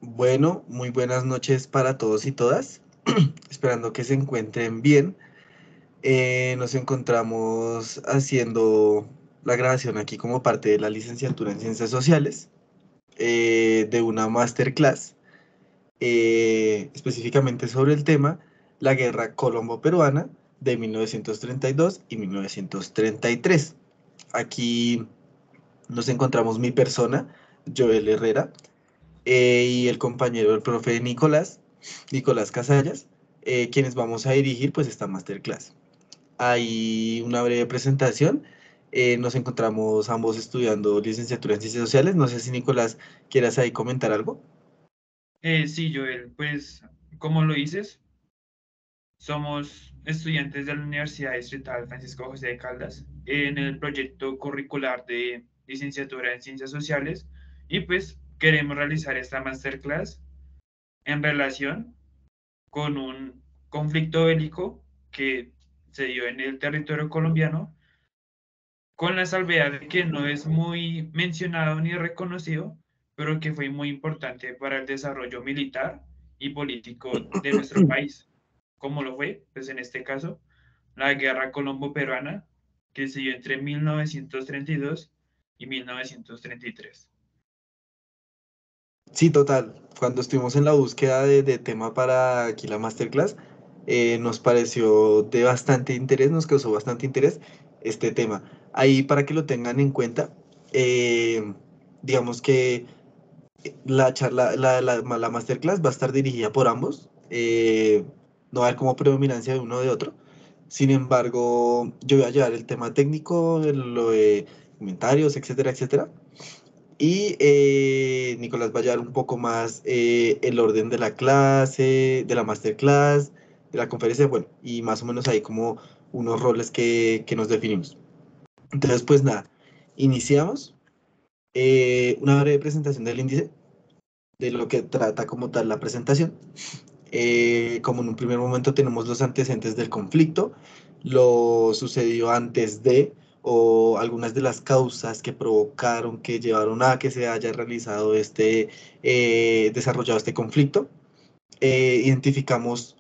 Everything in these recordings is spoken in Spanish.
Bueno, muy buenas noches para todos y todas. Esperando que se encuentren bien. Nos encontramos haciendo la grabación aquí como parte de la licenciatura en Ciencias Sociales de una masterclass específicamente sobre el tema la Guerra Colombo-Peruana de 1932 y 1933. Aquí nos encontramos mi persona, Joel Herrera, y el compañero del profe Nicolás Casallas, quienes vamos a dirigir pues esta masterclass. Hay una breve presentación. Nos encontramos ambos estudiando licenciatura en Ciencias Sociales. No sé si Nicolás quieras ahí comentar algo. Sí, Joel, pues como lo dices, somos estudiantes de la Universidad Distrital Francisco José de Caldas en el proyecto curricular de licenciatura en Ciencias Sociales y pues queremos realizar esta masterclass en relación con un conflicto bélico que se dio en el territorio colombiano, con la salvedad de que no es muy mencionado ni reconocido, pero que fue muy importante para el desarrollo militar y político de nuestro país. ¿Cómo lo fue? Pues en este caso, la Guerra Colombo-Peruana, que se dio entre 1932 y 1933. Sí, total. Cuando estuvimos en la búsqueda de tema para aquí la masterclass, nos pareció de bastante interés, nos causó bastante interés este tema. Ahí para que lo tengan en cuenta, digamos que la charla, la masterclass va a estar dirigida por ambos. No va a haber como predominancia de uno o de otro. Sin embargo, yo voy a llevar el tema técnico, lo de comentarios, etcétera, etcétera. Y Nicolás va a llevar un poco más el orden de la clase, de la masterclass, de la conferencia, bueno, y más o menos ahí como unos roles que nos definimos. Entonces, pues nada, iniciamos. Una breve presentación del índice, de lo que trata como tal la presentación. Como en un primer momento tenemos los antecedentes del conflicto, lo sucedió antes de, o algunas de las causas que provocaron, que llevaron a que se haya realizado desarrollado este conflicto. Identificamos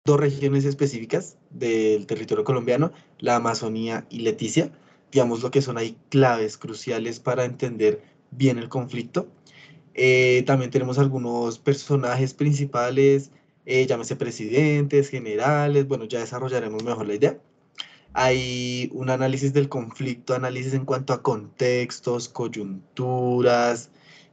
dos regiones específicas del territorio colombiano, la Amazonía y Leticia, digamos lo que son ahí claves cruciales para entender bien el conflicto. También tenemos algunos personajes principales, llámese presidentes, generales, bueno, ya desarrollaremos mejor la idea. Hay un análisis del conflicto, análisis en cuanto a contextos, coyunturas,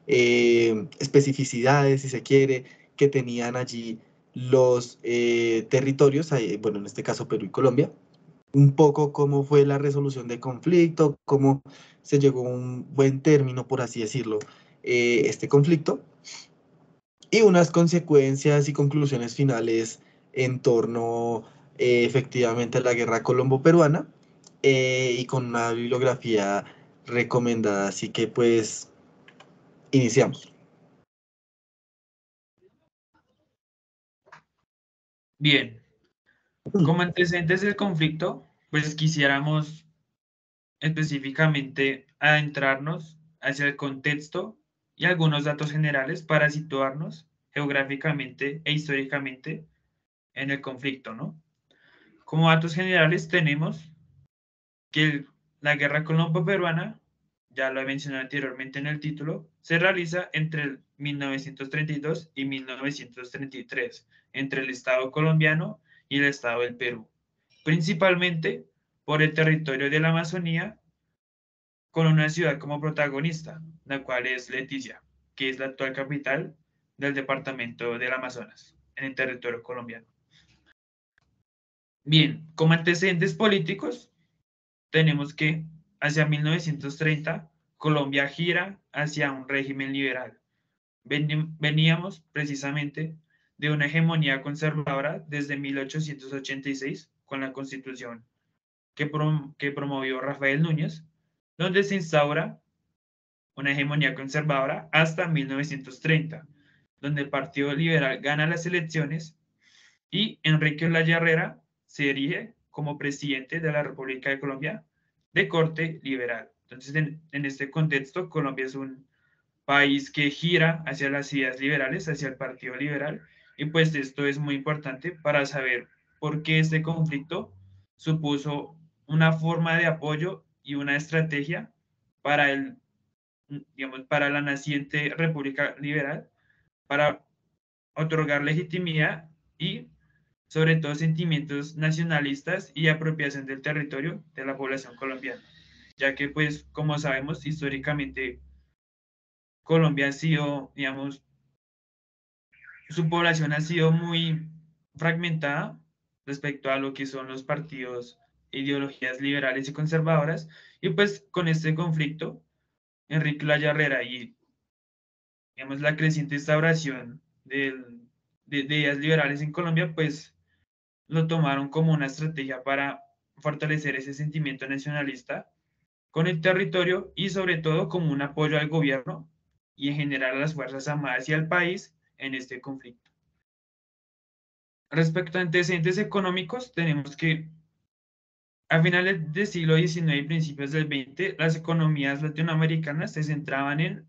especificidades, si se quiere, que tenían allí los territorios, bueno, en este caso Perú y Colombia, un poco cómo fue la resolución de conflicto, cómo se llegó a un buen término, por así decirlo, este conflicto, y unas consecuencias y conclusiones finales en torno efectivamente a la guerra colombo-peruana y con una bibliografía recomendada. Así que pues iniciamos. Bien, como antecedentes del conflicto, pues quisiéramos específicamente adentrarnos hacia el contexto y algunos datos generales para situarnos geográficamente e históricamente en el conflicto, ¿no? Como datos generales tenemos que la guerra colombo-peruana, ya lo he mencionado anteriormente en el título, se realiza entre el 1932 y 1933, entre el Estado colombiano y el Estado del Perú, principalmente por el territorio de la Amazonía, con una ciudad como protagonista, la cual es Leticia, que es la actual capital del departamento del Amazonas, en el territorio colombiano. Bien, como antecedentes políticos, tenemos que hacia 1930 Colombia gira hacia un régimen liberal. Veníamos precisamente de una hegemonía conservadora desde 1886 con la constitución que promovió Rafael Núñez, donde se instaura una hegemonía conservadora hasta 1930, donde el Partido Liberal gana las elecciones y Enrique Olaya Herrera se erige como presidente de la República de Colombia de corte liberal. Entonces, en este contexto, Colombia es un país que gira hacia las ideas liberales, hacia el Partido Liberal, y pues esto es muy importante para saber por qué este conflicto supuso una forma de apoyo y una estrategia para digamos, para la naciente República Liberal, para otorgar legitimidad y sobre todo sentimientos nacionalistas y apropiación del territorio de la población colombiana, ya que pues como sabemos históricamente Colombia ha sido, digamos, su población ha sido muy fragmentada respecto a lo que son los partidos e ideologías liberales y conservadoras, y pues con este conflicto, Enrique Laya Herrera y digamos, la creciente instauración de ideas liberales en Colombia, pues lo tomaron como una estrategia para fortalecer ese sentimiento nacionalista con el territorio y sobre todo como un apoyo al gobierno y en general a las Fuerzas Armadas y al país en este conflicto. Respecto a antecedentes económicos, tenemos que a finales del siglo XIX y principios del XX, las economías latinoamericanas se centraban en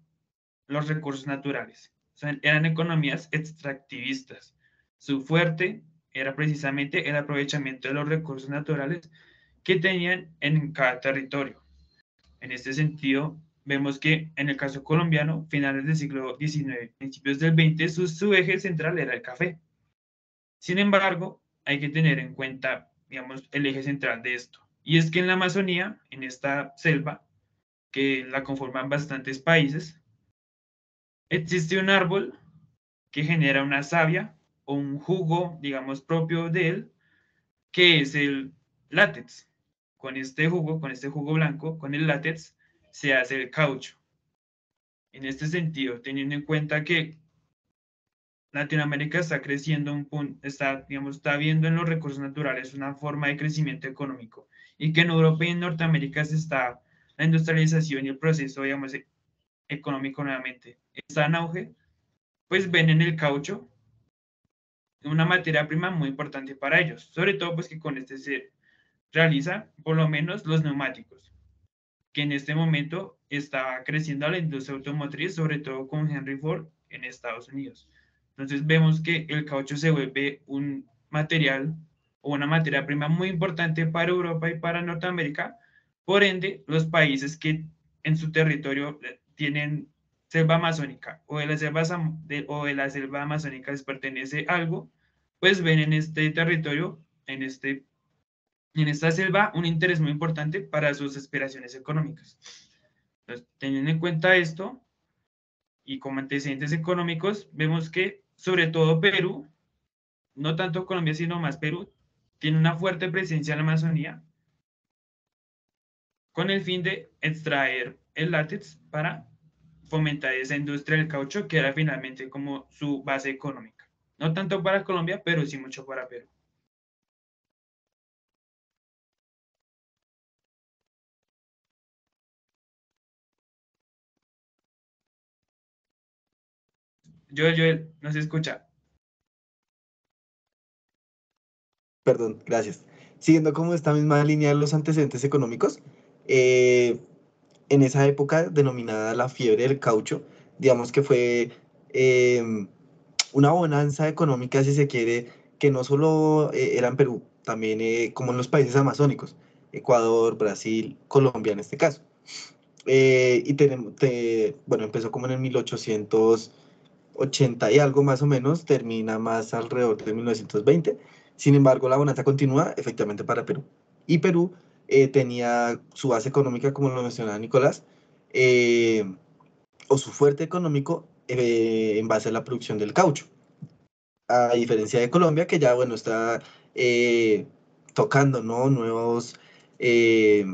los recursos naturales. O sea, eran economías extractivistas. Su fuerte era precisamente el aprovechamiento de los recursos naturales que tenían en cada territorio. En este sentido, vemos que en el caso colombiano, finales del siglo XIX, principios del XX, su eje central era el café. Sin embargo, hay que tener en cuenta, digamos, el eje central de esto. Y es que en la Amazonía, en esta selva, que la conforman bastantes países, existe un árbol que genera una savia o un jugo, digamos, propio de él, que es el látex. Con este jugo blanco, con el látex, se hace el caucho. En este sentido, teniendo en cuenta que Latinoamérica está creciendo está, digamos, está viendo en los recursos naturales una forma de crecimiento económico y que en Europa y en Norteamérica se está la industrialización y el proceso, digamos, económico nuevamente está en auge, pues ven en el caucho una materia prima muy importante para ellos, sobre todo pues que con este se realiza por lo menos los neumáticos, que en este momento está creciendo la industria automotriz, sobre todo con Henry Ford en Estados Unidos. Entonces vemos que el caucho se vuelve un material o una materia prima muy importante para Europa y para Norteamérica. Por ende, los países que en su territorio tienen selva amazónica o de la selva amazónica les pertenece algo, pues ven en este territorio, en esta selva, un interés muy importante para sus aspiraciones económicas. Entonces, teniendo en cuenta esto y como antecedentes económicos, vemos que sobre todo Perú, no tanto Colombia, sino más Perú, tiene una fuerte presencia en la Amazonía con el fin de extraer el látex para fomentar esa industria del caucho que era finalmente como su base económica. No tanto para Colombia, pero sí mucho para Perú. Joel, ¿no se escucha? Perdón, gracias. Siguiendo como esta misma línea de los antecedentes económicos, eh, en esa época denominada la fiebre del caucho, digamos que fue una bonanza económica, si se quiere, que no solo era en Perú, también como en los países amazónicos, Ecuador, Brasil, Colombia en este caso. Y tenemos, bueno, empezó como en el 1880 y algo más o menos, termina más alrededor de 1920. Sin embargo, la bonanza continúa efectivamente para Perú. Y Perú tenía su base económica, como lo mencionaba Nicolás, eh, o su fuerte económico en base a la producción del caucho. A diferencia de Colombia, que ya, bueno, está eh, tocando, ¿no? Eh,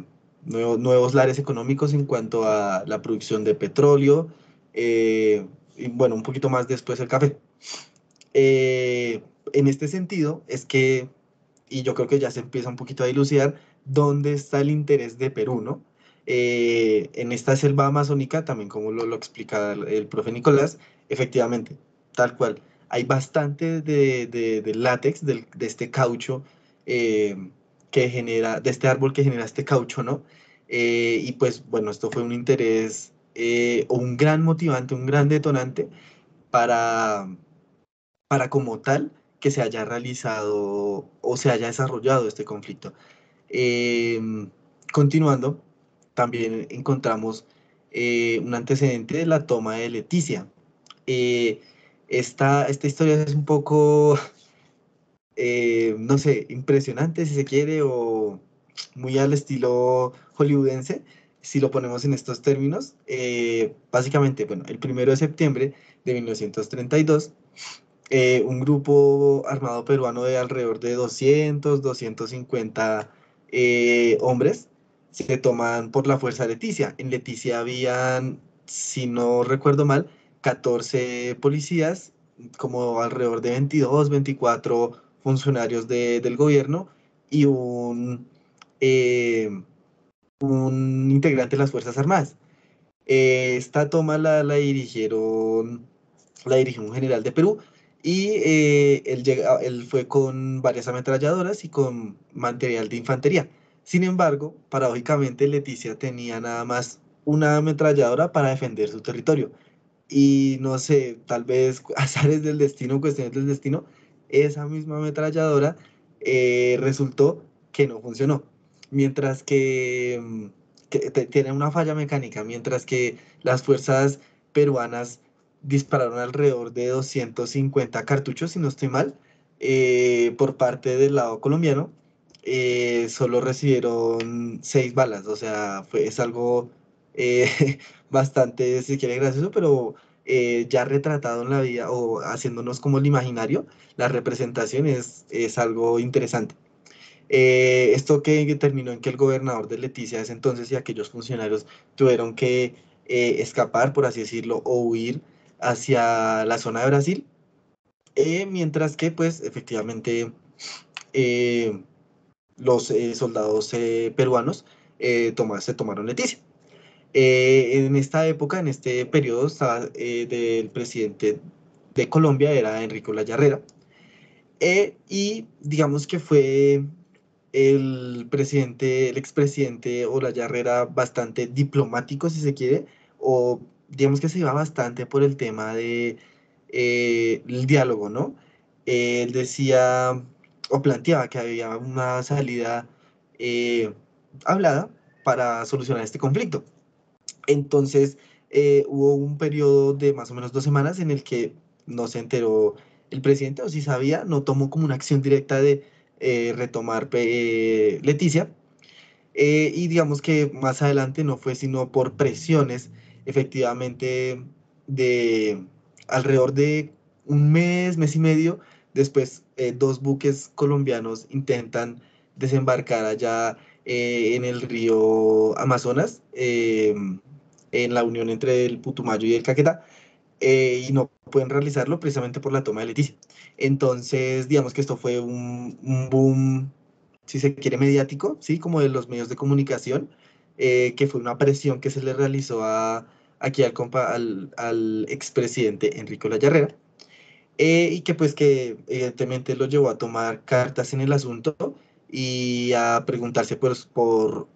nuevos lares económicos en cuanto a la producción de petróleo, y bueno, un poquito más después el café. En este sentido, es que, y yo creo que ya se empieza un poquito a dilucidar, dónde está el interés de Perú, ¿no? En esta selva amazónica, también como lo explica el profe Nicolás, efectivamente, tal cual, hay bastante de látex, de este caucho que genera, de este árbol que genera este caucho, ¿no? Y pues bueno, esto fue un interés o un gran motivante, un gran detonante para, para como tal que se haya realizado o se haya desarrollado este conflicto. Eh, Continuando, también encontramos un antecedente de la toma de Leticia. Eh, esta historia es un poco, no sé, impresionante si se quiere, o muy al estilo hollywoodense, si lo ponemos en estos términos. Básicamente, bueno, el 1 de septiembre de 1932, un grupo armado peruano de alrededor de 250 hombres se toman por la fuerza Leticia. En Leticia habían, si no recuerdo mal, 14 policías, como alrededor de 22, 24 funcionarios del gobierno y eh, un integrante de las Fuerzas Armadas. Esta toma la dirigió un general de Perú, y él fue con varias ametralladoras y con material de infantería. Sin embargo, paradójicamente, Leticia tenía nada más una ametralladora para defender su territorio. Y no sé, tal vez azares del destino, cuestiones del destino, esa misma ametralladora resultó que no funcionó. Mientras que tiene una falla mecánica, mientras que las fuerzas peruanas dispararon alrededor de 250 cartuchos, si no estoy mal, por parte del lado colombiano, solo recibieron 6 balas. O sea, es algo bastante, si quiere, gracioso, pero ya retratado en la vida o haciéndonos como el imaginario, la representación es algo interesante. Esto que terminó en que el gobernador de Leticia de ese entonces y aquellos funcionarios tuvieron que escapar, por así decirlo, o huir hacia la zona de Brasil, mientras que pues efectivamente eh, los soldados peruanos se tomaron Leticia. En esta época, en este periodo, del presidente de Colombia era Enrique Olaya, y digamos que fue el expresidente Olaya bastante diplomático, si se quiere, o digamos que se iba bastante por el tema de el diálogo, ¿no? Él decía o planteaba que había una salida eh, hablada para solucionar este conflicto. Entonces, hubo un periodo de más o menos 2 semanas en el que no se enteró el presidente, o si sabía, no tomó como una acción directa de retomar Leticia. Y digamos que más adelante no fue sino por presiones, efectivamente, de alrededor de un mes, mes y medio. Después, 2 buques colombianos intentan desembarcar allá en el río Amazonas, en la unión entre el Putumayo y el Caquetá, y no pueden realizarlo precisamente por la toma de Leticia. Entonces, digamos que esto fue un boom, si se quiere, mediático, ¿sí? Como de los medios de comunicación, que fue una presión que se le realizó aquí al expresidente Enrique Olaya, y que pues que evidentemente lo llevó a tomar cartas en el asunto y a preguntarse pues o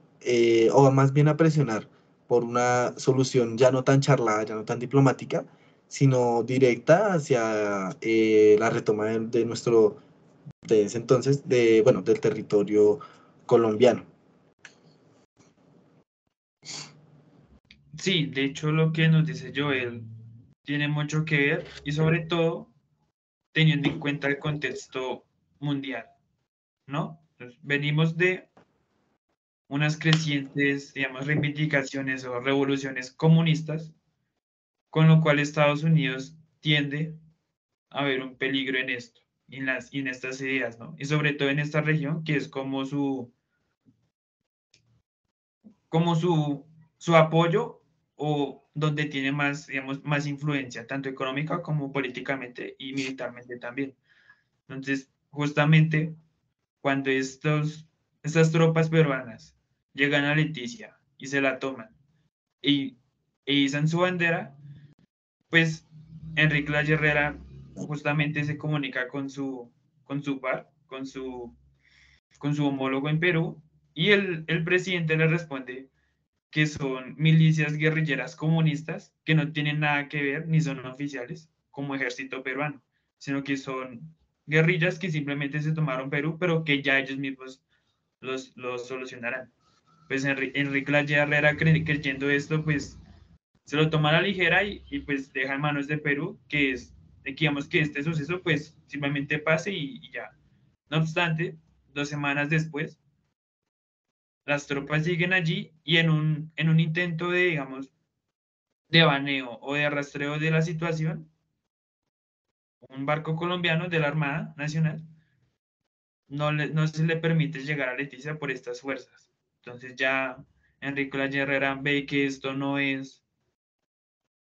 más bien a presionar por una solución ya no tan charlada, ya no tan diplomática, sino directa hacia la retoma de nuestro, de ese entonces, bueno, del territorio colombiano. Sí, de hecho lo que nos dice Joel tiene mucho que ver y sobre todo teniendo en cuenta el contexto mundial, ¿no? Entonces, venimos de unas crecientes, digamos, reivindicaciones o revoluciones comunistas, con lo cual Estados Unidos tiende a ver un peligro en esto, y en estas ideas, ¿no? Y sobre todo en esta región, que es como su apoyo o donde tiene más, digamos, más influencia, tanto económica como políticamente y militarmente también. Entonces, justamente cuando estas tropas peruanas llegan a Leticia y se la toman y, e izan su bandera, pues Enrique La Herrera justamente se comunica con su par, con su homólogo en Perú, y el presidente le responde que son milicias guerrilleras comunistas que no tienen nada que ver ni son oficiales como ejército peruano, sino que son guerrillas que simplemente se tomaron Perú, pero que ya ellos mismos los solucionarán. Pues Enrique Laya Herrera creyendo esto, pues se lo toma a la ligera pues deja en manos de Perú digamos que este suceso pues simplemente pase y ya. No obstante, 2 semanas después, las tropas siguen allí y en un intento de, digamos, de baneo o de rastreo de la situación, un barco colombiano de la Armada Nacional no se le permite llegar a Leticia por estas fuerzas. Entonces ya Enrique La Herrera ve que esto no es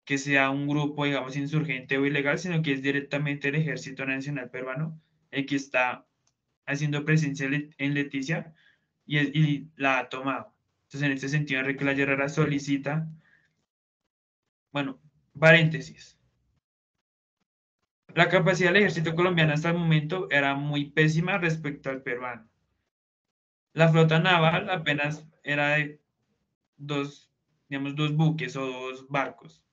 que sea un grupo, digamos, insurgente o ilegal, sino que es directamente el Ejército Nacional Peruano el que está haciendo presencia en Leticia y la ha tomado. Entonces, en este sentido, Enrique La Herrera solicita, bueno, paréntesis. La capacidad del ejército colombiano hasta el momento era muy pésima respecto al peruano. La flota naval apenas era de dos, digamos, 2 buques o 2 barcos.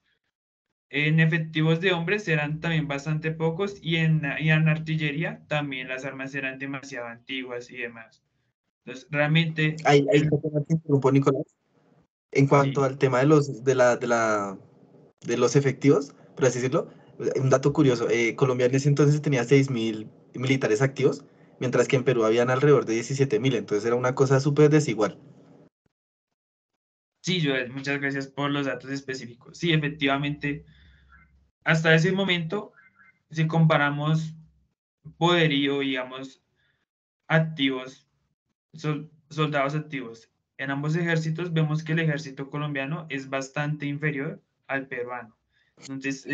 En efectivos de hombres eran también bastante pocos y en artillería también las armas eran demasiado antiguas y demás. Entonces, realmente, Ahí te interrumpo, Nicolás. En cuanto sí, al tema de los efectivos, por así decirlo, un dato curioso, Colombia en ese entonces tenía 6.000 militares activos, mientras que en Perú habían alrededor de 17.000, entonces era una cosa súper desigual. sí, Joel, muchas gracias por los datos específicos. Sí, efectivamente, hasta ese momento, si comparamos poderío, digamos, activos, soldados activos en ambos ejércitos, vemos que el ejército colombiano es bastante inferior al peruano. Entonces,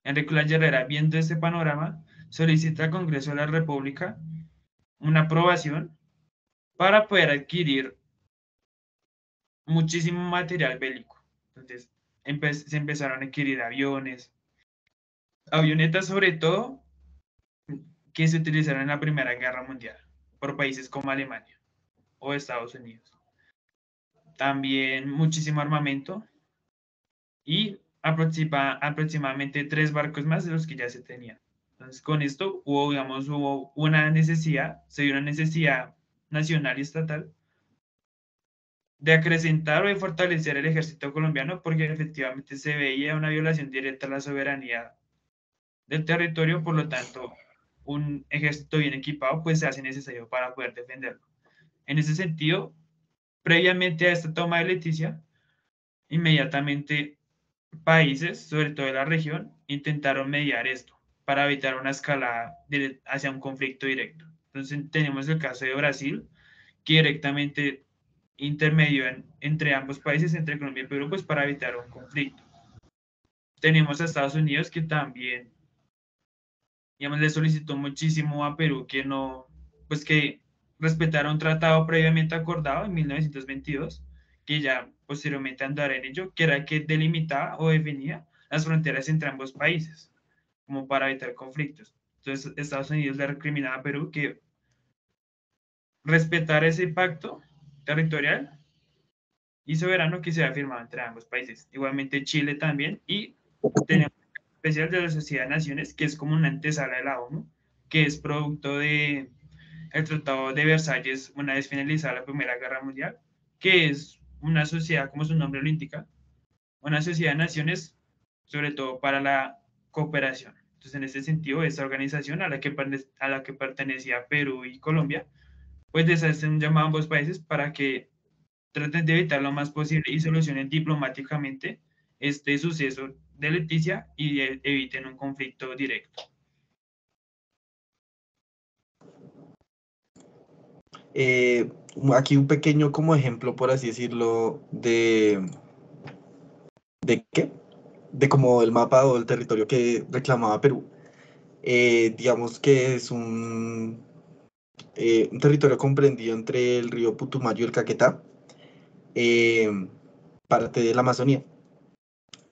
Enrique La Herrera, viendo este panorama, solicita al Congreso de la República una aprobación para poder adquirir muchísimo material bélico. Entonces, se empezaron a adquirir aviones, avionetas sobre todo, que se utilizaron en la Primera Guerra Mundial por países como Alemania o Estados Unidos. También muchísimo armamento y aproximadamente 3 barcos más de los que ya se tenían. Entonces, con esto hubo una necesidad, se dio una necesidad nacional y estatal de acrecentar o de fortalecer el ejército colombiano porque efectivamente se veía una violación directa a la soberanía del territorio, por lo tanto, un ejército bien equipado pues se hace necesario para poder defenderlo. En ese sentido, previamente a esta toma de Leticia, inmediatamente países, sobre todo de la región, intentaron mediar esto para evitar una escalada hacia un conflicto directo. Entonces tenemos el caso de Brasil, que directamente intermedió entre ambos países, entre Colombia y Perú, pues para evitar un conflicto. Tenemos a Estados Unidos que también, digamos, le solicitó muchísimo a Perú que no, pues que respetara un tratado previamente acordado en 1922, que ya posteriormente andará en ello, que era el que delimitaba o definía las fronteras entre ambos países, como para evitar conflictos. Entonces, Estados Unidos le recriminaba a Perú que respetara ese pacto territorial y soberano que se ha firmado entre ambos países. Igualmente Chile también, y tenemos el especial de la Sociedad de Naciones, que es como una antesala de la ONU, que es producto de el Tratado de Versalles una vez finalizada la Primera Guerra Mundial, que es una sociedad, como su nombre lo indica, una sociedad de naciones, sobre todo para la cooperación. Entonces, en este sentido, esta organización a la que pertenecía Perú y Colombia, pues les hace un llamado a ambos países para que traten de evitar lo más posible y solucionen diplomáticamente este suceso de Leticia y eviten un conflicto directo. Eh, Aquí un pequeño como ejemplo, por así decirlo, ¿de qué? De como el mapa o el territorio que reclamaba Perú. Digamos que es un territorio comprendido entre el río Putumayo y el Caquetá, eh, parte de la Amazonía.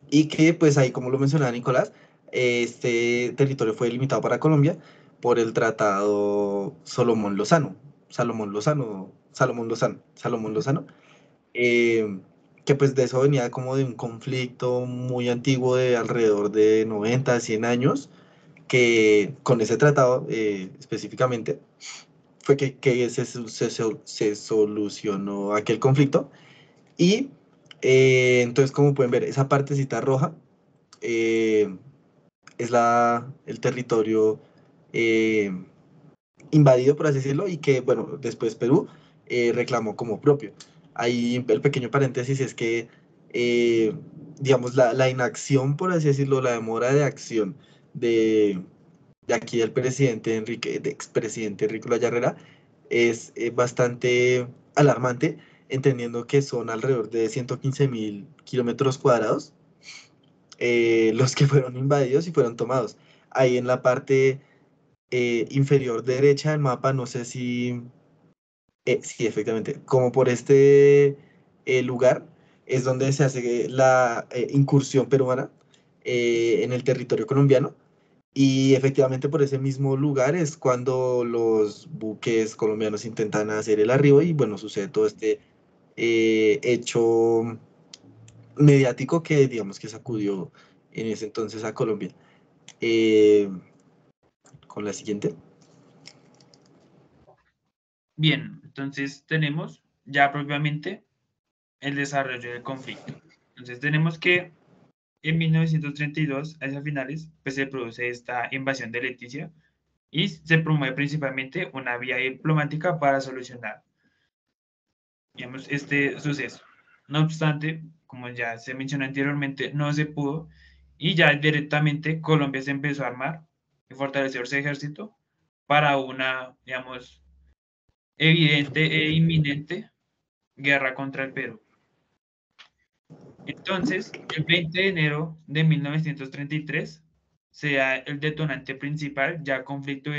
Y que pues ahí, como lo mencionaba Nicolás, este territorio fue delimitado para Colombia por el Tratado Salomón Lozano, Salomón Lozano, eh, que pues de eso venía como de un conflicto muy antiguo de alrededor de 90 100 años, que con ese tratado específicamente fue que se solucionó aquel conflicto. Y entonces, como pueden ver, esa partecita roja eh, es el territorio eh, invadido, por así decirlo, y que, bueno, después Perú reclamó como propio. Ahí el pequeño paréntesis es que, eh, digamos, la inacción, por así decirlo, la demora de acción de, de aquí del presidente Enrique, de expresidente Enrique Olaya es bastante alarmante, entendiendo que son alrededor de 115.000 kilómetros cuadrados los que fueron invadidos y fueron tomados. Ahí en la parte inferior derecha del mapa, no sé si, sí, efectivamente, como por este lugar es donde se hace la incursión peruana en el territorio colombiano. Y efectivamente por ese mismo lugar es cuando los buques colombianos intentan hacer el arribo y bueno, sucede todo este hecho mediático que digamos que sacudió en ese entonces a Colombia. Eh, con la siguiente. Bien, entonces tenemos ya propiamente el desarrollo del conflicto. Entonces tenemos que en 1932, hacia finales, pues se produce esta invasión de Leticia y se promueve principalmente una vía diplomática para solucionar, digamos, este suceso. No obstante, como ya se mencionó anteriormente, no se pudo y ya directamente Colombia se empezó a armar y fortalecer su ejército para una, digamos, evidente e inminente guerra contra el Perú. Entonces, el 20 de enero de 1933 se da el detonante principal, ya conflicto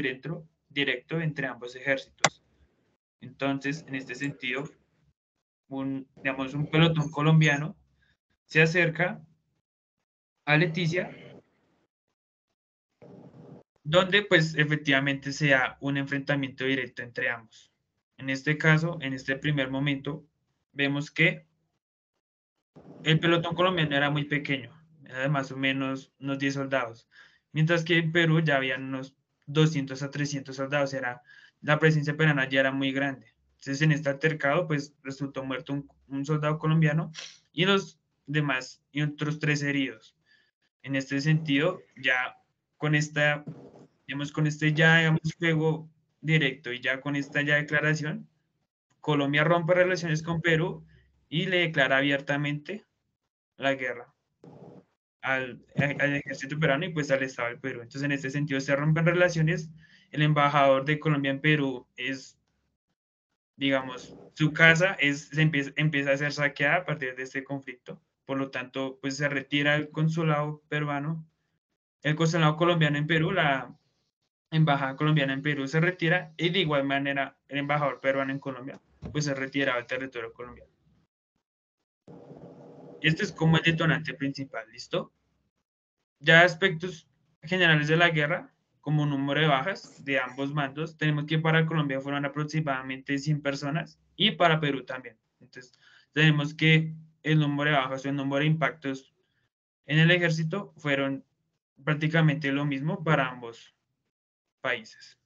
directo entre ambos ejércitos. Entonces, en este sentido, digamos, un pelotón colombiano se acerca a Leticia, donde pues efectivamente se da un enfrentamiento directo entre ambos. En este caso, en este primer momento, vemos que el pelotón colombiano era muy pequeño, era de más o menos unos 10 soldados, mientras que en Perú ya habían unos 200 a 300 soldados, la presencia peruana ya era muy grande. Entonces en este altercado pues resultó muerto un soldado colombiano y los demás y otros 3 heridos. En este sentido, ya con esta, digamos, con este ya, digamos, juego directo y ya con esta ya declaración, Colombia rompe relaciones con Perú y le declara abiertamente la guerra al ejército peruano y pues al Estado del Perú. Entonces, en este sentido, se rompen relaciones. El embajador de Colombia en Perú es, digamos, su casa empieza a ser saqueada a partir de este conflicto. Por lo tanto, pues se retira el consulado peruano, el consulado colombiano en Perú, la embajada colombiana en Perú se retira y de igual manera el embajador peruano en Colombia, pues se retira del territorio colombiano. Este es como el detonante principal, ¿listo? Ya aspectos generales de la guerra, como número de bajas de ambos bandos, tenemos que para Colombia fueron aproximadamente 100 personas y para Perú también. Entonces, tenemos que el número de bajas o el número de impactos en el ejército fueron prácticamente lo mismo para ambos países.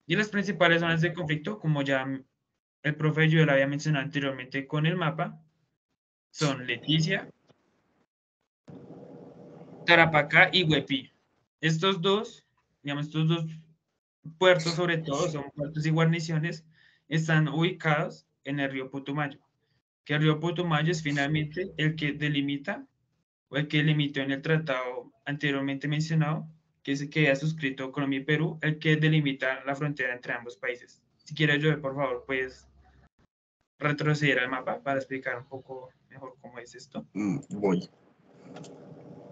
Y las principales zonas de conflicto, como ya el profe Joel había mencionado anteriormente con el mapa, son Leticia, Tarapacá y Huepí. Estos dos, digamos, estos dos puertos sobre todo, son puertos y guarniciones, están ubicados en el río Putumayo, que el río Putumayo es finalmente el que delimita o el que limitó en el tratado anteriormente mencionado, que es el que ha suscrito Colombia y Perú, el que delimita la frontera entre ambos países. Si quieres, Joel, por favor, puedes retroceder al mapa para explicar un poco mejor cómo es esto. Voy.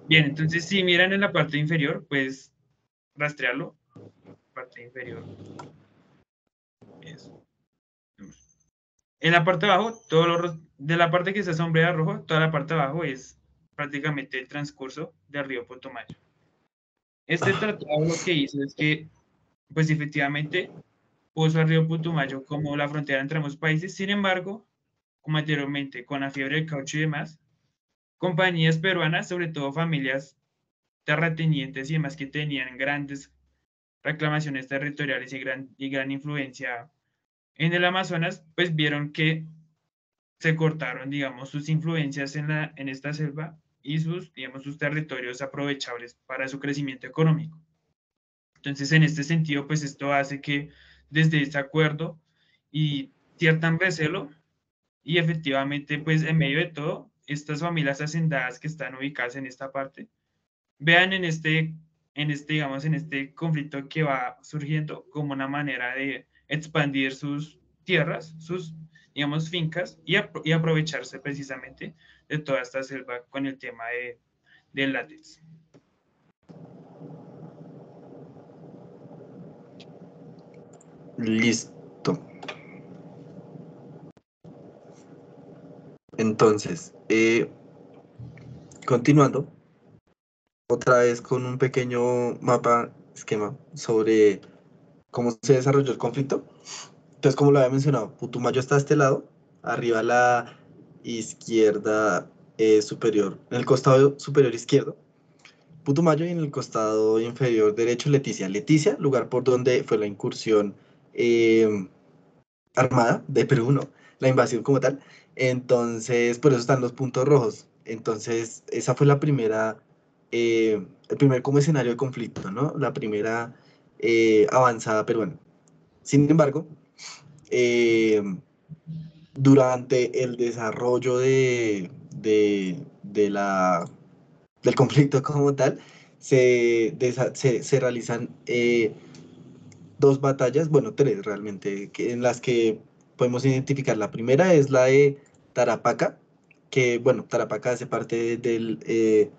Bien, entonces si miran en la parte inferior, pues rastrearlo, parte inferior. Eso. En la parte de abajo, de la parte que está sombreada rojo, toda la parte de abajo es prácticamente el transcurso del río Putumayo. Este tratado lo que hizo es que, pues efectivamente, puso al río Putumayo como la frontera entre ambos países. Sin embargo, como anteriormente, con la fiebre del caucho y demás, compañías peruanas, sobre todo familias terratenientes y demás que tenían grandes reclamaciones territoriales y gran influencia en el Amazonas, pues vieron que se cortaron, digamos, sus influencias en esta selva y sus, digamos, sus territorios aprovechables para su crecimiento económico. Entonces, en este sentido, pues esto hace que desde este acuerdo y cierto recelo, y efectivamente, pues en medio de todo, estas familias hacendadas que están ubicadas en esta parte, vean digamos, en este conflicto que va surgiendo como una manera de expandir sus tierras, sus, digamos, fincas y aprovecharse precisamente de toda esta selva con el tema del látex. Listo. Entonces, continuando, otra vez con un pequeño mapa, esquema sobre cómo se desarrolló el conflicto. Entonces, como lo había mencionado, Putumayo está a este lado, arriba a la izquierda superior, en el costado superior izquierdo, Putumayo, y en el costado inferior derecho Leticia. Leticia, lugar por donde fue la incursión eh, armada de Perú, ¿no? La invasión como tal. Entonces, por eso están los puntos rojos. Entonces, esa fue la primera, el primer como escenario de conflicto, ¿no? La primera avanzada peruana. Sin embargo, eh, durante el desarrollo del conflicto como tal, se realizan dos batallas, bueno, tres realmente, en las que podemos identificar. La primera es la de Tarapaca, que, bueno, Tarapaca hace parte eh,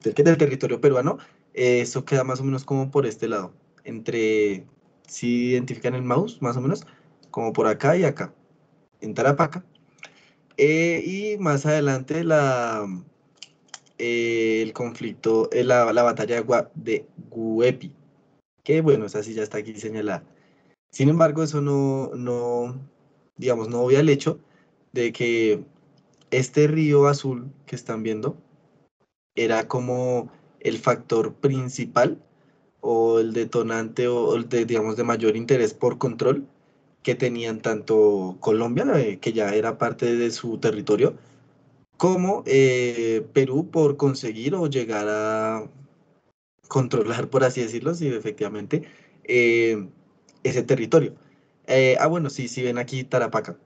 del territorio peruano. Eso queda más o menos como por este lado, entre, si identifican el mouse, más o menos, como por acá y acá, en Tarapaca. Y más adelante el conflicto, la batalla de Guepi, que bueno, esa sí ya está aquí señalada. Sin embargo, eso digamos, no obvia el hecho de que este río azul que están viendo era como el factor principal o el detonante o el de, digamos, de mayor interés por control que tenían tanto Colombia, que ya era parte de su territorio, como Perú por conseguir o llegar a controlar, por así decirlo, sí, efectivamente, eh, ese territorio. Bueno, sí, sí ven aquí Tarapaca.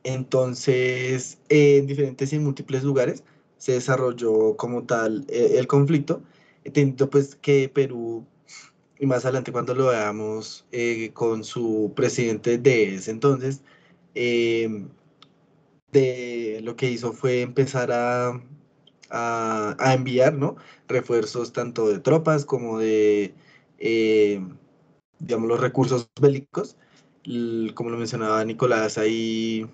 Entonces, en diferentes y múltiples lugares se desarrolló como tal el conflicto, teniendo pues que Perú, y más adelante cuando lo veamos con su presidente de ese entonces, eh, de lo que hizo fue empezar a enviar, ¿no? Refuerzos tanto de tropas como de, eh, digamos, los recursos bélicos. Como lo mencionaba Nicolás, ahí,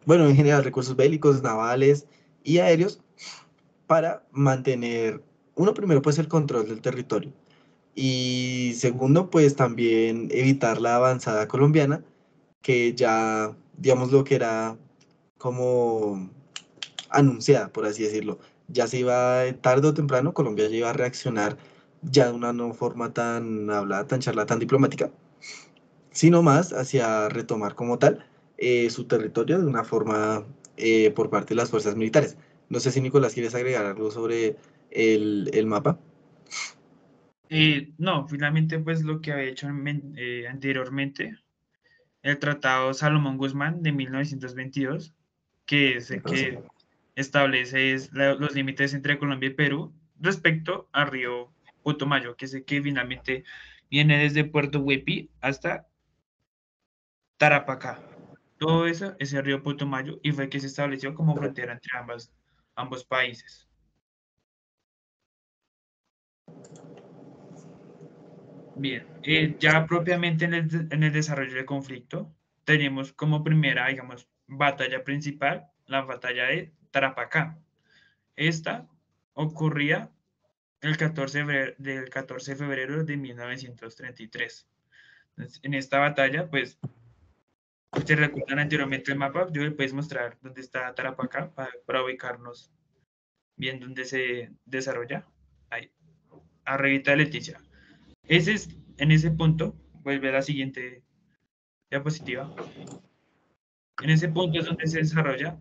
bueno, en general, recursos bélicos, navales y aéreos para mantener, uno, primero, pues el control del territorio. Y segundo, pues también evitar la avanzada colombiana, que ya, digamos, lo que era como anunciada, por así decirlo. Ya se iba, tarde o temprano, Colombia ya iba a reaccionar ya de una no forma tan hablada, tan charla, tan diplomática, sino más hacia retomar como tal su territorio de una forma por parte de las fuerzas militares. No sé si Nicolás quieres agregar algo sobre el mapa. No, finalmente, pues lo que había hecho anteriormente, el Tratado Salomón Guzmán de 1922, que es el Entonces, que establece los límites entre Colombia y Perú respecto al río Putumayo, que es el que finalmente viene desde Puerto Huepi hasta Tarapacá. Todo eso es el río Putumayo y fue que se estableció como frontera entre ambos países. Bien, ya propiamente en el desarrollo del conflicto, tenemos como primera, digamos, batalla principal la batalla de Tarapacá. Esta ocurría el 14 de febrero de 1933. Entonces, en esta batalla, pues, Si recuerdan anteriormente el mapa, yo les puedes mostrar dónde está Tarapacá para ubicarnos bien dónde se desarrolla. Ahí, arribita de Leticia. En ese punto, vuelve a la siguiente diapositiva. En ese punto es donde se desarrolla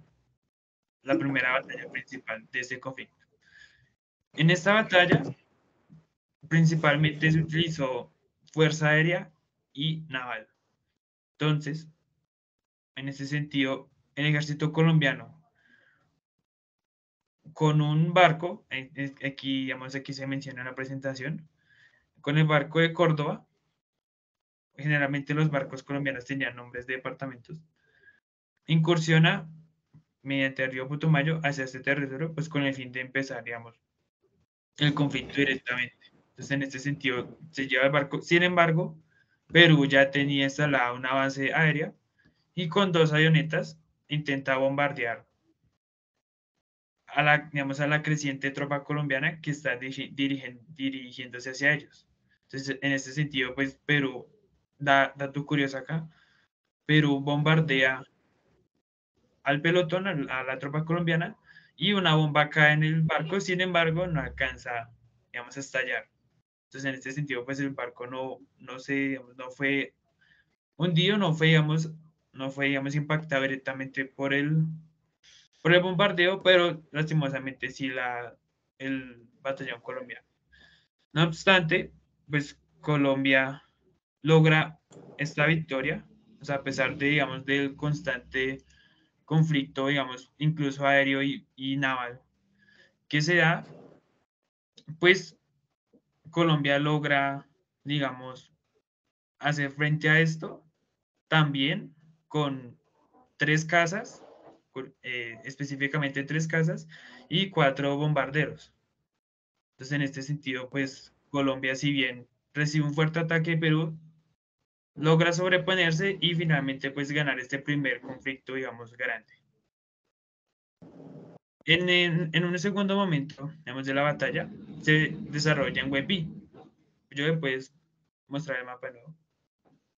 la primera batalla principal de este conflicto. En esta batalla, principalmente se utilizó fuerza aérea y naval. Entonces, en ese sentido, el ejército colombiano con un barco, aquí, digamos, aquí se menciona en la presentación, con el barco de Córdoba, generalmente los barcos colombianos tenían nombres de departamentos, incursiona mediante el río Putumayo hacia este territorio, pues con el fin de empezar, digamos, el conflicto directamente. Entonces, en este sentido, se lleva el barco. Sin embargo, Perú ya tenía instalada una base aérea y con 2 avionetas intenta bombardear digamos, a la creciente tropa colombiana que está dirigiéndose hacia ellos. Entonces, en este sentido, pues Perú, dato curioso acá, Perú bombardea al pelotón, a la tropa colombiana, y una bomba cae en el barco, sin embargo, no alcanza, digamos, a estallar. Entonces, en este sentido, pues el barco no se, digamos, no fue hundido, no fue, digamos, impactado directamente por el bombardeo, pero lastimosamente sí el batallón colombiano. No obstante, pues Colombia logra esta victoria, o sea, a pesar de, digamos, del constante conflicto, digamos, incluso aéreo y naval que se da, pues Colombia logra, digamos, hacer frente a esto también con 3 casas, específicamente 3 casas y 4 bombarderos. Entonces, en este sentido, pues Colombia, si bien recibe un fuerte ataque de Perú, logra sobreponerse y finalmente pues ganar este primer conflicto, digamos, grande. En un segundo momento, digamos, de la batalla, se desarrolla en Huepí. Yo le puedes mostrar el mapa nuevo.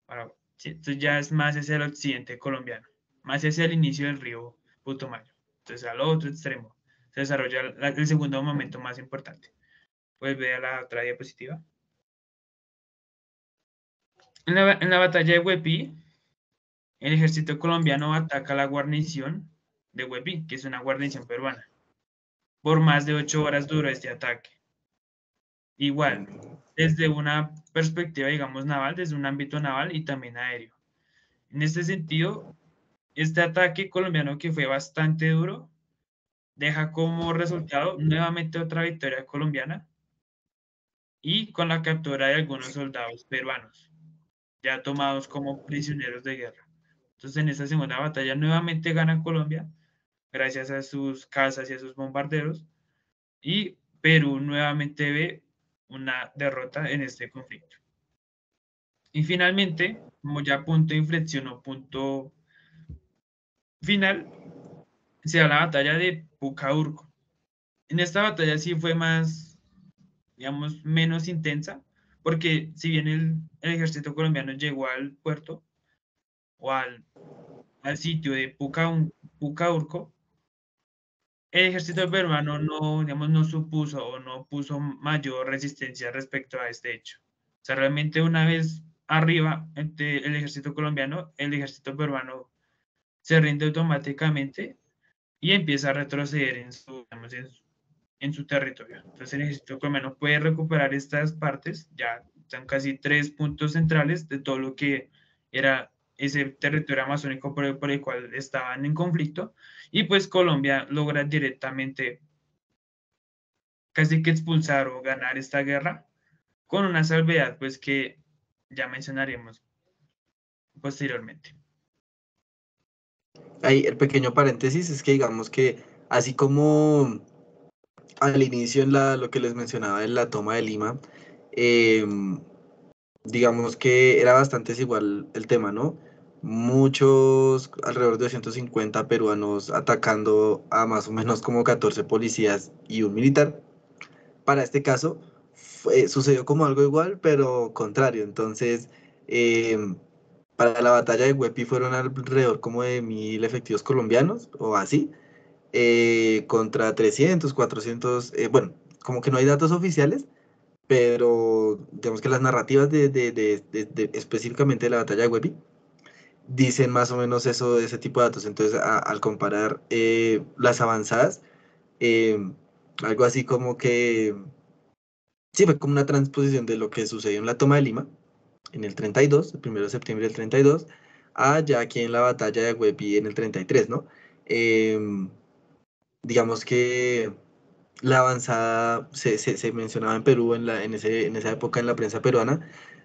Ahora, sí, esto ya es más hacia el occidente colombiano, más hacia el inicio del río Putumayo. Entonces, al otro extremo se desarrolla el segundo momento más importante. Puedes ver a la otra diapositiva. En la batalla de Huepí, el ejército colombiano ataca la guarnición de Huepí, que es una guarnición peruana. Por más de 8 horas duró este ataque. Igual, desde una perspectiva, digamos, naval, desde un ámbito naval y también aéreo. En este sentido, este ataque colombiano que fue bastante duro, deja como resultado nuevamente otra victoria colombiana y con la captura de algunos soldados peruanos, ya tomados como prisioneros de guerra. Entonces, en esta segunda batalla nuevamente gana Colombia, gracias a sus casas y a sus bombarderos, y Perú nuevamente ve una derrota en este conflicto. Y finalmente, como ya punto de inflexión o punto final, se da la batalla de Pucaurco. En esta batalla sí fue más, digamos, menos intensa, porque si bien el ejército colombiano llegó al puerto o al sitio de Pucaurco, el ejército peruano no, digamos, no supuso o no puso mayor resistencia respecto a este hecho. O sea, realmente una vez arriba el ejército colombiano, el ejército peruano se rinde automáticamente y empieza a retroceder digamos, en su territorio. Entonces el ejército colombiano puede recuperar estas partes, ya están casi 3 puntos centrales de todo lo que era ese territorio amazónico por el cual estaban en conflicto, y pues Colombia logra directamente casi que expulsar o ganar esta guerra, con una salvedad pues que ya mencionaremos posteriormente. Ahí el pequeño paréntesis es que digamos que así como al inicio en lo que les mencionaba en la toma de Lima, digamos que era bastante desigual el tema, ¿no? Muchos, alrededor de 250 peruanos atacando a más o menos como 14 policías y un militar. Para este caso, sucedió como algo igual, pero contrario. Entonces, Para la batalla de Huepi fueron alrededor como de 1000 efectivos colombianos o así, contra 300, 400, bueno, como que no hay datos oficiales, pero digamos que las narrativas específicamente de la batalla de Huepi dicen más o menos eso, ese tipo de datos. Entonces, al comparar las avanzadas, eh, algo así como que, sí, fue como una transposición de lo que sucedió en la toma de Lima en el 32, el 1 de septiembre del 32, a ya aquí en la batalla de Huepi en el 33, ¿no? Em, digamos que la avanzada se mencionaba en Perú en esa época en la prensa peruana,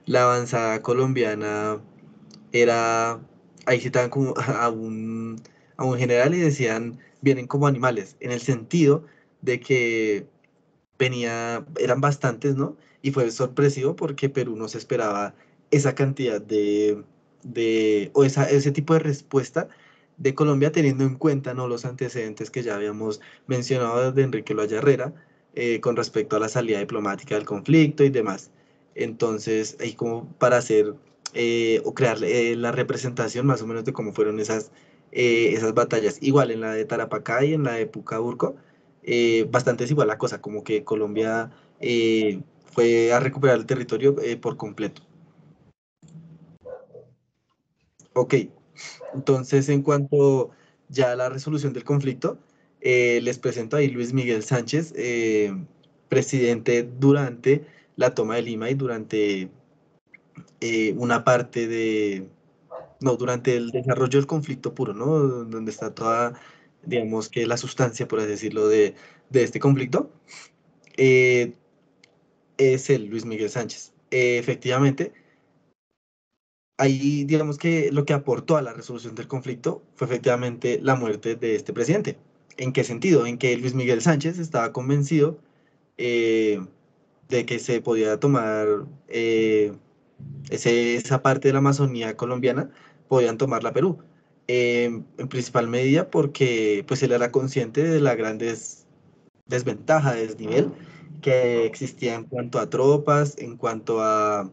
la avanzada colombiana era, ahí citaban como a un general y decían, vienen como animales, en el sentido de que eran bastantes, ¿no? Y fue sorpresivo porque Perú no se esperaba esa cantidad o ese tipo de respuesta de Colombia, teniendo en cuenta, ¿no?, los antecedentes que ya habíamos mencionado de Enrique Loaya Herrera, con respecto a la salida diplomática del conflicto y demás. Entonces, ahí como para hacer o crear la representación más o menos de cómo fueron esas batallas. Igual en la de Tarapacá y en la de Pucaburco, bastante es igual la cosa, como que Colombia fue a recuperar el territorio por completo. Ok, entonces en cuanto ya a la resolución del conflicto, les presento ahí Luis Miguel Sánchez, presidente durante la toma de Lima y durante una parte no, durante el desarrollo del conflicto puro, ¿no? Donde está toda, digamos que la sustancia, por así decirlo, de este conflicto. Eh, es el Luis Miguel Sánchez. Efectivamente, ahí digamos que lo que aportó a la resolución del conflicto fue efectivamente la muerte de este presidente. ¿En qué sentido? En que Luis Miguel Sánchez estaba convencido eh, de que se podía tomar esa parte de la Amazonía colombiana, podían tomarla Perú. En principal medida porque pues él era consciente de la gran desventaja, desnivel que existía en cuanto a tropas, en cuanto a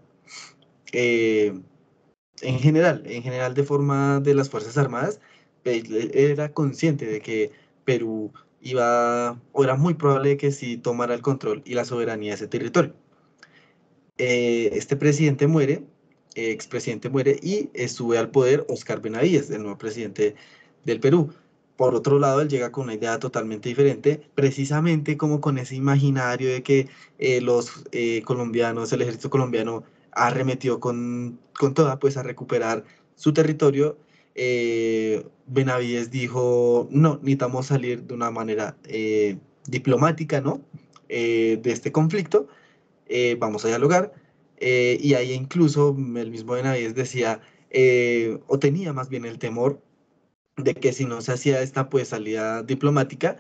eh, en general de forma de las Fuerzas Armadas. Él era consciente de que Perú iba, o era muy probable que sí tomara el control y la soberanía de ese territorio. Este presidente muere, expresidente muere, y sube al poder Oscar Benavides, el nuevo presidente del Perú. Por otro lado, él llega con una idea totalmente diferente, precisamente como con ese imaginario de que los colombianos, el ejército colombiano arremetió con toda, pues a recuperar su territorio. Benavides dijo, no, necesitamos salir de una manera diplomática, ¿no? De este conflicto, vamos a dialogar. Y ahí incluso el mismo Benavides decía, o tenía más bien el temor de que si no se hacía esta pues salida diplomática,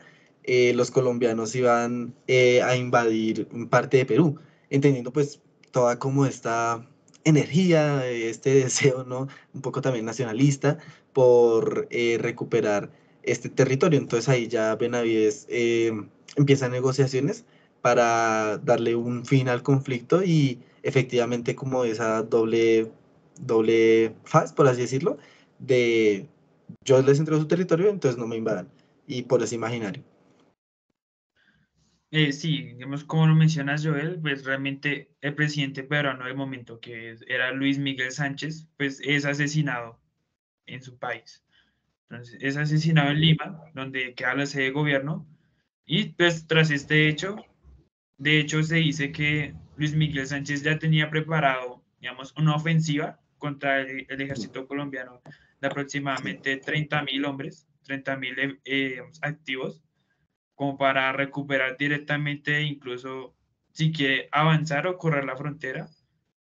los colombianos iban a invadir parte de Perú, entendiendo pues toda como esta energía, este deseo, ¿no? Un poco también nacionalista por recuperar este territorio. Entonces ahí ya Benavides empieza negociaciones para darle un fin al conflicto y efectivamente como esa doble faz, por así decirlo, de yo les entrego su territorio, entonces no me invadan. Y por ese imaginario. Sí, digamos, como lo mencionas, Joel, pues realmente el presidente peruano del momento, era Luis Miguel Sánchez, pues es asesinado en su país. Entonces, es asesinado en Lima, donde queda la sede de gobierno, y pues tras este hecho, de hecho se dice que Luis Miguel Sánchez ya tenía preparado, digamos, una ofensiva contra el ejército colombiano de Sí. aproximadamente 30.000 hombres, 30.000 activos, como para recuperar directamente, incluso si quiere avanzar o correr la frontera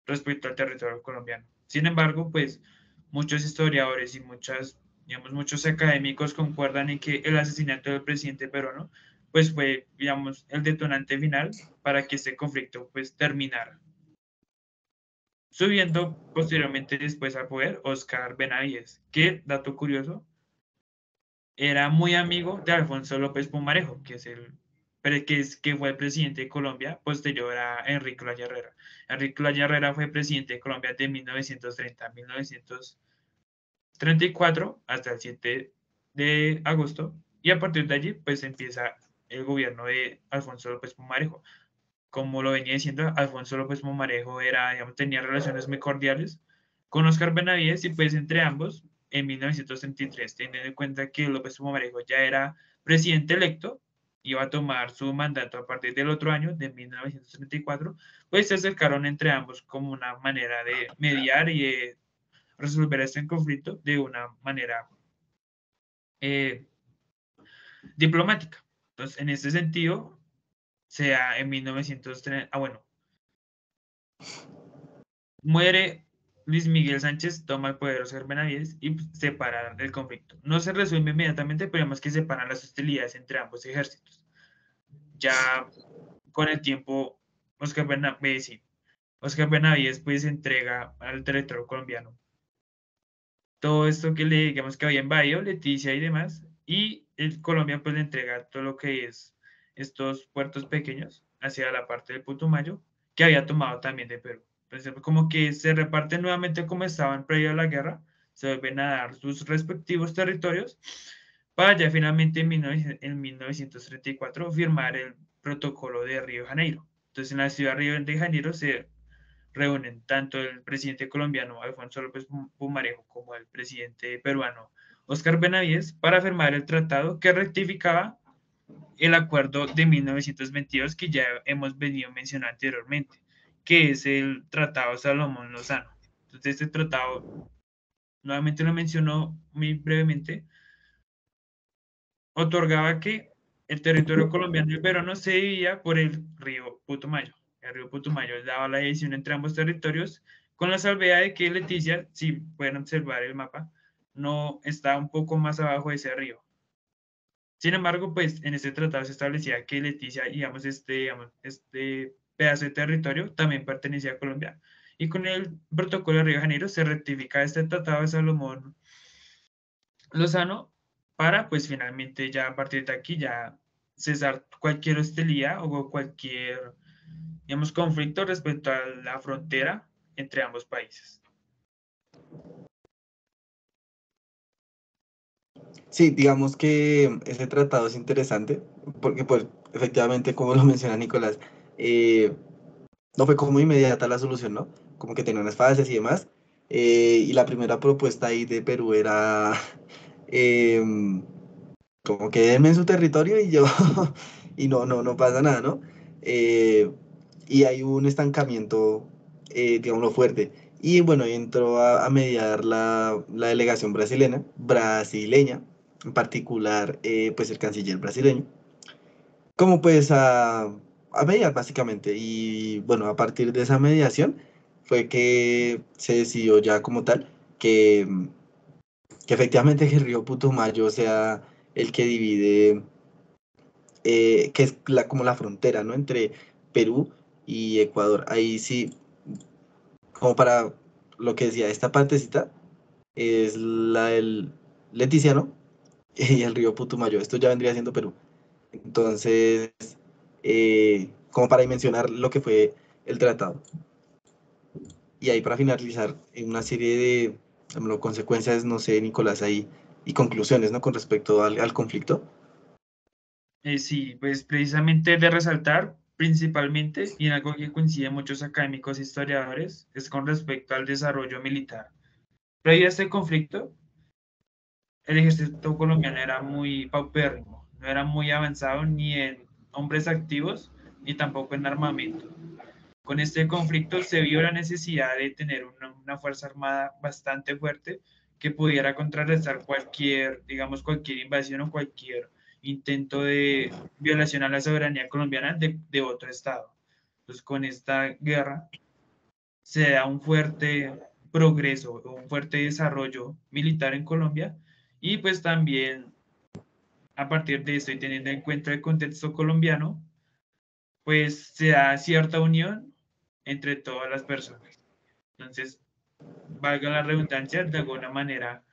respecto al territorio colombiano. Sin embargo, pues muchos historiadores y digamos, muchos académicos concuerdan en que el asesinato del presidente peruano pues fue, digamos, el detonante final para que este conflicto pues terminara. Subiendo posteriormente después al poder Oscar Benavides, que, dato curioso, era muy amigo de Alfonso López Pumarejo, que fue el presidente de Colombia posterior a Enrique Laya Herrera. Enrique Laya Herrera fue presidente de Colombia de 1930 a 1934 hasta el 7 de agosto, y a partir de allí pues empieza el gobierno de Alfonso López Pumarejo. Como lo venía diciendo, Alfonso López Pumarejo era, digamos, tenía relaciones muy cordiales con Óscar Benavides, y pues entre ambos, en 1933, teniendo en cuenta que López Pumarejo ya era presidente electo, iba a tomar su mandato a partir del otro año, de 1934, pues se acercaron entre ambos como una manera de mediar y de resolver este conflicto de una manera eh, diplomática. Entonces, en este sentido, sea en 1930, bueno, muere Luis Miguel Sánchez, toma el poder Oscar Benavides y separan el conflicto. No se resuelve inmediatamente, pero además que separan las hostilidades entre ambos ejércitos. Ya con el tiempo, Oscar Benavides pues entrega al territorio colombiano todo esto que le digamos que había invadido, Leticia y demás, y el Colombia pues le entrega todo lo que es estos puertos pequeños hacia la parte de Putumayo, que había tomado también de Perú. Entonces, como que se reparten nuevamente como estaban previo a la guerra, se vuelven a dar sus respectivos territorios, para ya finalmente en 1934 firmar el protocolo de Río de Janeiro. Entonces, en la ciudad de Río de Janeiro se reúnen tanto el presidente colombiano Alfonso López Pumarejo como el presidente peruano Óscar Benavides para firmar el tratado que rectificaba el acuerdo de 1922 que ya hemos venido mencionando anteriormente, que es el Tratado Salomón-Lozano. Entonces, este tratado, nuevamente lo mencionó muy brevemente, otorgaba que el territorio colombiano y peruano se dividía por el río Putumayo. El río Putumayo daba la división entre ambos territorios, con la salvedad de que Leticia, si pueden observar el mapa, no está un poco más abajo de ese río. Sin embargo, pues en este tratado se establecía que Leticia, este pedazo de territorio también pertenecía a Colombia. Y con el protocolo de Río de Janeiro se rectifica este tratado de Salomón Lozano para, pues finalmente ya a partir de aquí ya cesar cualquier hostilidad o cualquier, digamos, conflicto respecto a la frontera entre ambos países. Sí, digamos que ese tratado es interesante, porque pues efectivamente, como lo menciona Nicolás, eh, no fue como inmediata la solución, ¿no? Como que tenía unas fases y demás. Y la primera propuesta ahí de Perú era em, como que denme en su territorio y yo, y no pasa nada, ¿no? Eh, y hay un estancamiento, digámoslo, fuerte. Y bueno, entró a mediar la delegación brasileña, en particular, pues el canciller brasileño, como pues a mediar básicamente. Y bueno, a partir de esa mediación fue que se decidió ya como tal que efectivamente que el río Putumayo sea el que divide, que es como la frontera, ¿no? Entre Perú y Ecuador. Ahí sí, como para lo que decía, esta partecita es la del Leticia, ¿no? Y el río Putumayo. Esto ya vendría siendo Perú. Entonces, como para dimensionar lo que fue el tratado. Y ahí para finalizar, en una serie de bueno, consecuencias, no sé, Nicolás, ahí, y conclusiones, ¿no? Con respecto al conflicto. Sí, pues precisamente de resaltar principalmente, y en algo que coinciden muchos académicos e historiadores, es con respecto al desarrollo militar. Previo a este conflicto, el ejército colombiano era muy paupérrimo, no era muy avanzado ni en hombres activos ni tampoco en armamento. Con este conflicto se vio la necesidad de tener una fuerza armada bastante fuerte que pudiera contrarrestar cualquier, digamos, cualquier invasión o cualquier intento de violación a la soberanía colombiana de otro estado. Entonces, con esta guerra se da un fuerte progreso, un fuerte desarrollo militar en Colombia, y pues también a partir de esto y teniendo en cuenta el contexto colombiano, pues se da cierta unión entre todas las personas. Entonces, valga la redundancia, de alguna manera,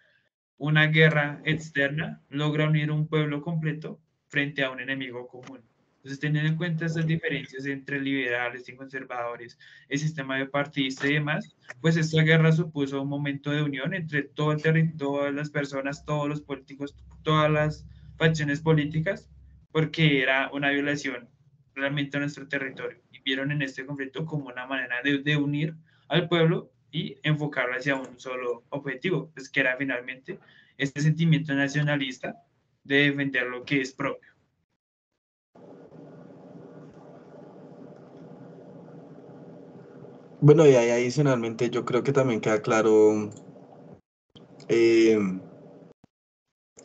una guerra externa logra unir un pueblo completo frente a un enemigo común. Entonces, teniendo en cuenta estas diferencias entre liberales y conservadores, el sistema de partidista y demás, pues esta guerra supuso un momento de unión entre todo el territorio, todas las personas, todos los políticos, todas las facciones políticas, porque era una violación realmente a nuestro territorio. Y vieron en este conflicto como una manera de unir al pueblo y enfocarlo hacia un solo objetivo, pues que era finalmente este sentimiento nacionalista de defender lo que es propio. Bueno, y ahí adicionalmente yo creo que también queda claro eh,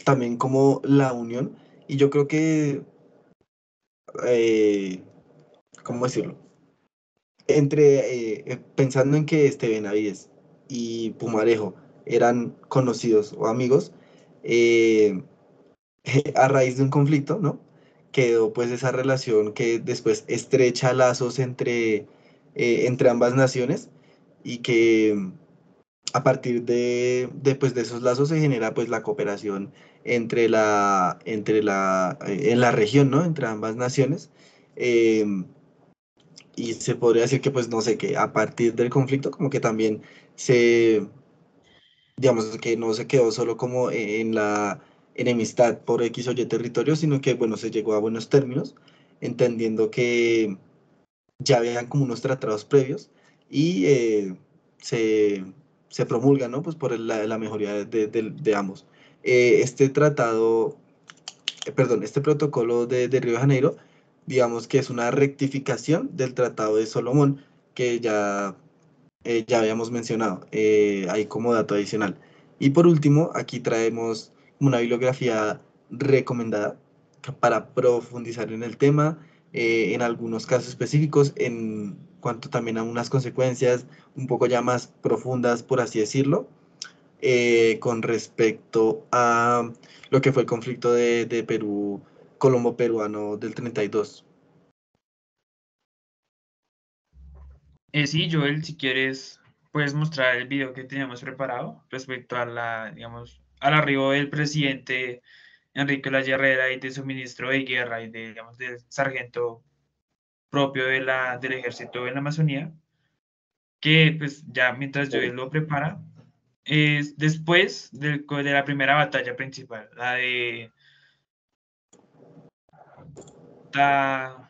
también como la unión, y yo creo que, eh, ¿cómo decirlo? Pensando en que este Benavides y Pumarejo eran conocidos o amigos, eh, a raíz de un conflicto, ¿no? Quedó pues esa relación que después estrecha lazos entre ambas naciones y que a partir pues, de esos lazos se genera pues la cooperación en la región, ¿no? Entre ambas naciones. Eh, y se podría decir que pues no sé, que a partir del conflicto como que también se, digamos que no se quedó solo como en la enemistad por X o Y territorio, sino que bueno, se llegó a buenos términos, entendiendo que ya habían como unos tratados previos y se, se promulga, ¿no? Pues por la mejoría de ambos. Este tratado, perdón, este protocolo de Río de Janeiro, digamos que es una rectificación del Tratado de Solomón, que ya habíamos mencionado, ahí como dato adicional. Y por último, aquí traemos una bibliografía recomendada para profundizar en el tema, en algunos casos específicos, en cuanto también a unas consecuencias un poco ya más profundas, por así decirlo, con respecto a lo que fue el conflicto de Perú, colombo-peruano del 32. Sí, Joel, si quieres, puedes mostrar el video que teníamos preparado respecto a digamos, al arribo del presidente Enrique La Herrera y de su ministro de guerra y digamos, del sargento propio del ejército en la Amazonía, que pues ya mientras Joel lo prepara, es después de la primera batalla principal, la de Ta-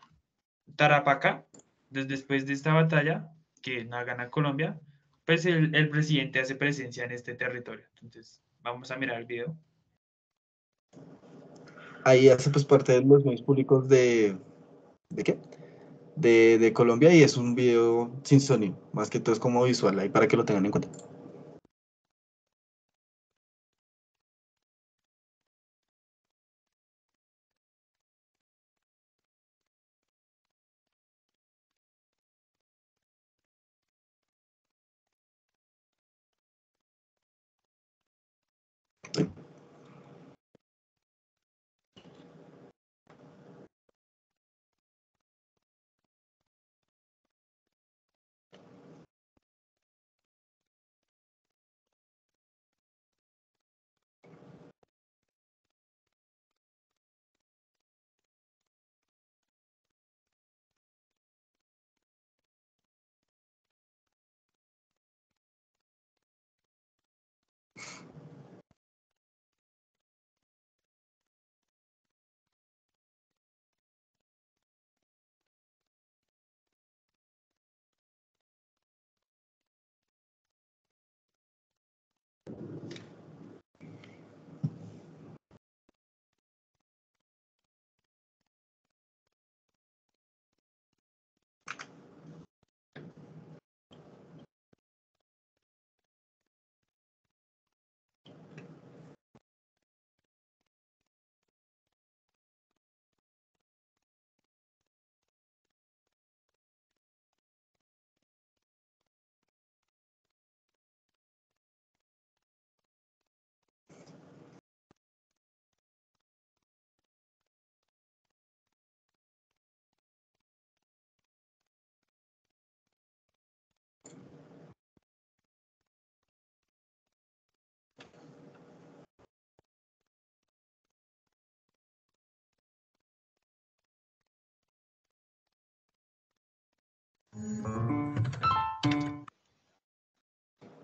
Tarapacá. Después de esta batalla, que la gana Colombia, pues el presidente hace presencia en este territorio. Entonces, vamos a mirar el video. Ahí hace pues parte de los medios públicos ¿de qué? De Colombia y es un video sin sonido, más que todo es como visual, ahí para que lo tengan en cuenta.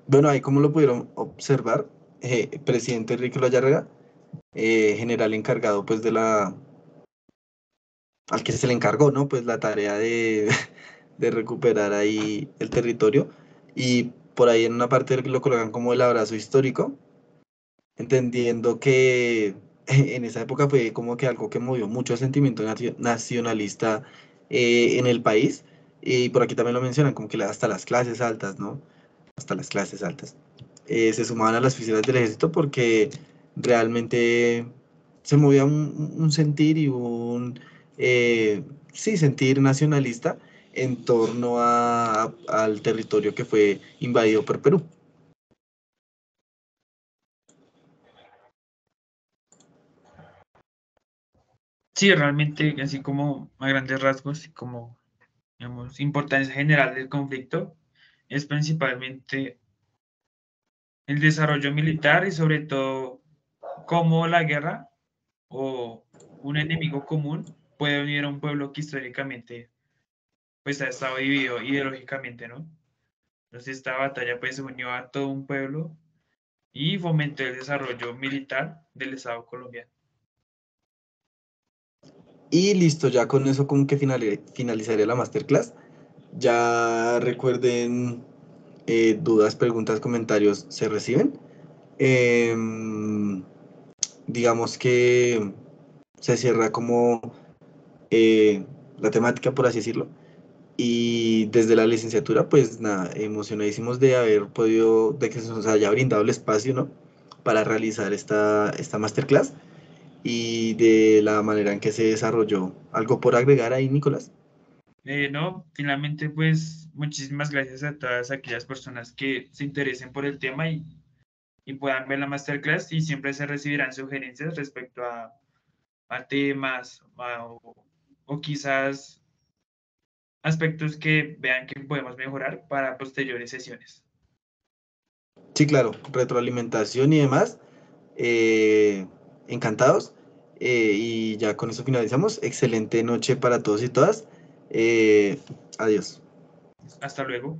Bueno, ahí como lo pudieron observar, presidente Enrique López, general encargado pues de al que se le encargó, ¿no? Pues la tarea de recuperar ahí el territorio. Y por ahí en una parte lo colocan como el abrazo histórico, entendiendo que en esa época fue como que algo que movió mucho el sentimiento nacionalista en el país. Y por aquí también lo mencionan, como que hasta las clases altas, ¿no? Hasta las clases altas. Se sumaban a las filas del ejército porque realmente se movía un sentir y sí, sentir nacionalista en torno al territorio que fue invadido por Perú. Sí, realmente, así como a grandes rasgos y como, digamos, importancia general del conflicto, es principalmente el desarrollo militar y sobre todo cómo la guerra o un enemigo común puede unir a un pueblo que históricamente pues ha estado dividido ideológicamente, ¿no? Entonces esta batalla pues unió a todo un pueblo y fomentó el desarrollo militar del Estado colombiano. Y listo, ya con eso como que finalizaría la masterclass. Ya recuerden, dudas, preguntas, comentarios se reciben. Em, digamos que se cierra como la temática, por así decirlo. Y desde la licenciatura, pues nada, emocionadísimos de haber podido, de que se nos haya brindado el espacio, ¿no? Para realizar esta masterclass y de la manera en que se desarrolló. ¿Algo por agregar ahí, Nicolás? No, finalmente pues muchísimas gracias a todas aquellas personas que se interesen por el tema y puedan ver la masterclass y siempre se recibirán sugerencias respecto a temas o quizás aspectos que vean que podemos mejorar para posteriores sesiones. Sí, claro, retroalimentación y demás. eh, encantados. Y ya con eso finalizamos. Excelente noche para todos y todas. Adiós. Hasta luego.